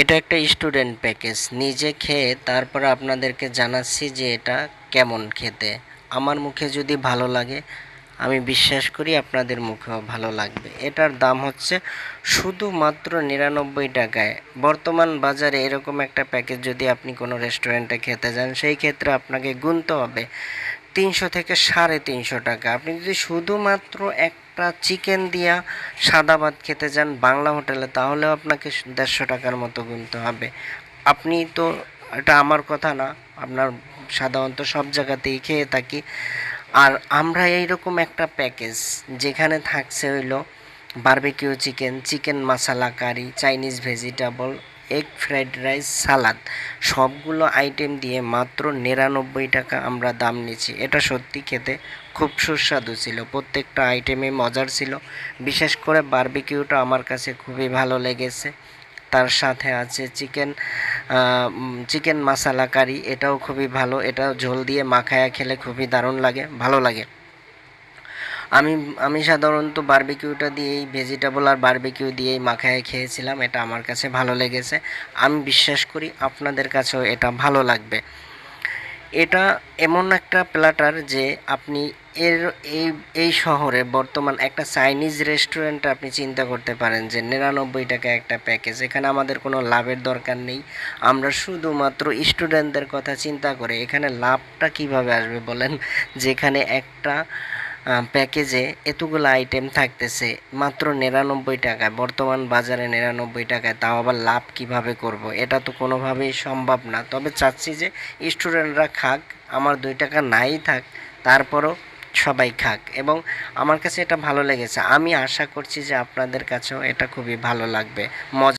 এটা একটা student package. নিজে খেয়ে তারপরে আপনাদেরকে জানাচ্ছি যে এটা কেমন খেতে। আমার মুখে যদি ভালো লাগে, আমি বিশ্বাস করি আপনাদের মুখেও ভালো লাগবে। এটার দাম হচ্ছে শুধুমাত্র 99 টাকায়। বর্তমান বাজারে এরকম একটা প্যাকেজ যদি আপনি কোনো রেস্টুরেন্টে খেতে যান, সেই ক্ষেত্রে আপনাকে গুনতে হবে 300 থেকে 350 টাকা। আপনি যদি শুধুমাত্র একটা চিকেন দিয়া সাদা ভাত খেতে যান বাংলা হোটেলে, তাহলেও আপনাকে 150 টাকার মতো গুনতে হবে। আপনি তো, এটা আমার কথা না, আপনার সাধারণত সব জায়গাতেই খেয়ে থাকি। আর আমরা এইরকম একটা প্যাকেজ যেখানে থাকছে হইলো barbecue chicken, chicken masala curry, Chinese vegetable, egg fried rice, salad, সবগুলো আইটেম দিয়ে মাত্র 99 টাকা আমরা দাম নিচ্ছি। এটা সত্যি খেতে খুব সুস্বাদু ছিল, প্রত্যেকটা আইটেমে মজার ছিল। বিশেষ করে বারবিকিউটা আমার কাছে খুবই ভালো লেগেছে। তার সাথে আছে চিকেন মশালা কারি, এটাও খুবই ভালো। এটা ঝোল দিয়ে মাখায়া খেলে খুবই দারুণ লাগে, ভালো লাগে। আমি আমি সাধারণত বারবিকিউটা দিয়েই, ভেজিটেবল আর বারবিকিউ দিয়েই মাখায় খেয়েছিলাম। এটা আমার কাছে ভালো লেগেছে। আমি বিশ্বাস করি আপনাদের কাছেও এটা ভালো লাগবে। এটা এমন একটা প্ল্যাটার যে আপনি এর এই এই শহরে বর্তমান একটা চাইনিজ রেস্টুরেন্টে আপনি চিন্তা করতে পারেন যে 99 টাকা একটা প্যাকেজ। এখানে আমাদের কোনো লাভের দরকার নেই। আমরা শুধুমাত্র স্টুডেন্টদের কথা চিন্তা করে এখানে লাভটা কিভাবে আসবে বলেন? যেখানে একটা প্যাকেজে এতগুলো আইটেম থাকতেছে মাত্র 99 টাকায়, বর্তমান বাজারে 99 টাকায়, তাও আবার লাভ কিভাবে করব? এটা তো কোনোভাবেই সম্ভব না। তবে চাচ্ছি যে স্টুডেন্টরা খাক, আমার 2 টাকা নাই থাক, তারপরও সবাই খাক। এবং আমার কাছে এটা ভালো লেগেছে। আমি আশা করছি যে আপনাদের কাছেও এটা খুবই ভালো লাগবে। মজা